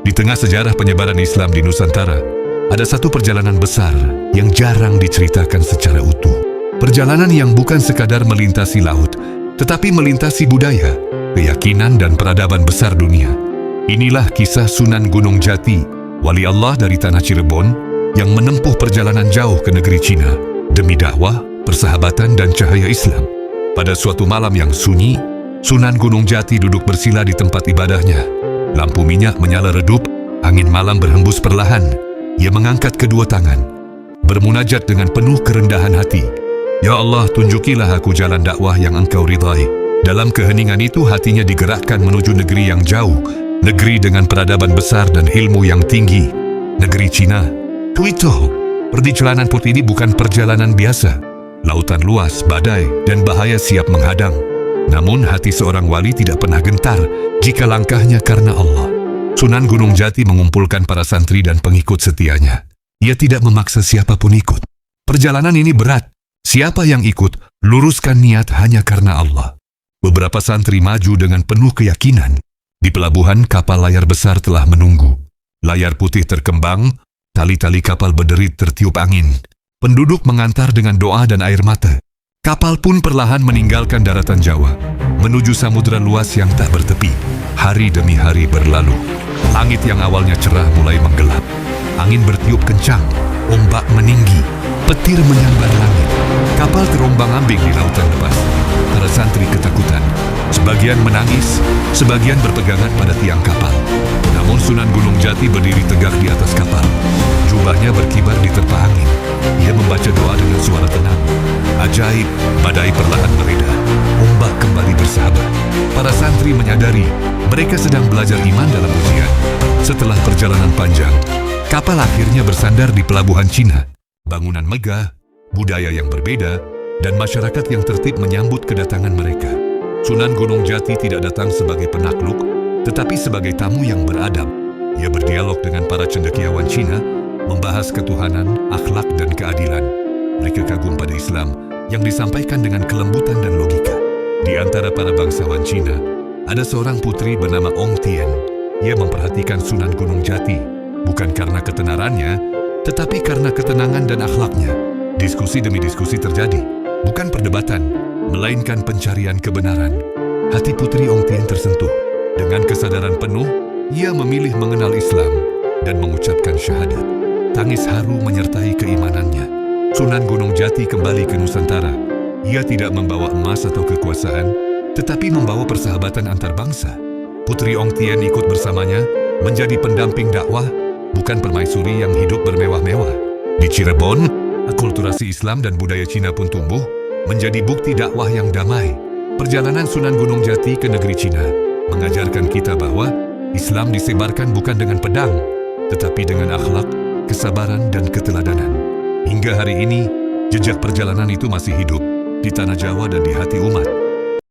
Di tengah sejarah penyebaran Islam di Nusantara, ada satu perjalanan besar yang jarang diceritakan secara utuh. Perjalanan yang bukan sekadar melintasi laut, tetapi melintasi budaya, keyakinan dan peradaban besar dunia. Inilah kisah Sunan Gunung Jati, wali Allah dari tanah Cirebon, yang menempuh perjalanan jauh ke negeri Cina demi dakwah, persahabatan dan cahaya Islam. Pada suatu malam yang sunyi, Sunan Gunung Jati duduk bersila di tempat ibadahnya. Lampu minyak menyala redup, angin malam berhembus perlahan. Ia mengangkat kedua tangan, bermunajat dengan penuh kerendahan hati. Ya Allah, tunjukilah aku jalan dakwah yang Engkau ridhai. Dalam keheningan itu hatinya digerakkan menuju negeri yang jauh, negeri dengan peradaban besar dan ilmu yang tinggi, negeri Cina. Tuito, perjalanan putih ini bukan perjalanan biasa. Lautan luas, badai, dan bahaya siap menghadang. Namun hati seorang wali tidak pernah gentar jika langkahnya karena Allah. Sunan Gunung Jati mengumpulkan para santri dan pengikut setianya. Ia tidak memaksa siapapun ikut. Perjalanan ini berat. Siapa yang ikut, luruskan niat hanya karena Allah. Beberapa santri maju dengan penuh keyakinan. Di pelabuhan, kapal layar besar telah menunggu. Layar putih terkembang, tali-tali kapal berderit tertiup angin. Penduduk mengantar dengan doa dan air mata. Kapal pun perlahan meninggalkan daratan Jawa, menuju samudera luas yang tak bertepi. Hari demi hari berlalu. Langit yang awalnya cerah mulai menggelap. Angin bertiup kencang, ombak meninggi, petir menyambar langit. Kapal terombang-ambing di lautan lepas. Para santri ketakutan. Sebagian menangis, sebagian berpegangan pada tiang kapal. Namun Sunan Gunung Jati berdiri tegak di atas kapal. Jubahnya berkibar di terpa angin. Ia membaca doa dengan suara tenang. Ajaib, badai perlahan mereda. Ombak kembali bersahabat. Para santri menyadari mereka sedang belajar iman dalam ujian. Setelah perjalanan panjang, kapal akhirnya bersandar di pelabuhan Cina. Bangunan megah, budaya yang berbeda, dan masyarakat yang tertib menyambut kedatangan mereka. Sunan Gunung Jati tidak datang sebagai penakluk, tetapi sebagai tamu yang beradab. Ia berdialog dengan para cendekiawan Cina, membahas ketuhanan, akhlak, dan keadilan. Mereka kagum pada Islam yang disampaikan dengan kelembutan dan logika. Di antara para bangsawan Cina, ada seorang putri bernama Ong Tien. Ia memperhatikan Sunan Gunung Jati, bukan karena ketenarannya, tetapi karena ketenangan dan akhlaknya. Diskusi demi diskusi terjadi, bukan perdebatan, melainkan pencarian kebenaran. Hati putri Ong Tien tersentuh. Dengan kesadaran penuh, ia memilih mengenal Islam dan mengucapkan syahadat. Tangis haru menyertai keimanannya. Sunan Gunung Jati kembali ke Nusantara. Ia tidak membawa emas atau kekuasaan, tetapi membawa persahabatan antar bangsa. Putri Ong Tien ikut bersamanya, menjadi pendamping dakwah, bukan permaisuri yang hidup bermewah-mewah. Di Cirebon, akulturasi Islam dan budaya Cina pun tumbuh, menjadi bukti dakwah yang damai. Perjalanan Sunan Gunung Jati ke negeri Cina mengajarkan kita bahwa Islam disebarkan bukan dengan pedang, tetapi dengan akhlak, kesabaran, dan keteladanan. Hingga hari ini, jejak perjalanan itu masih hidup di tanah Jawa dan di hati umat.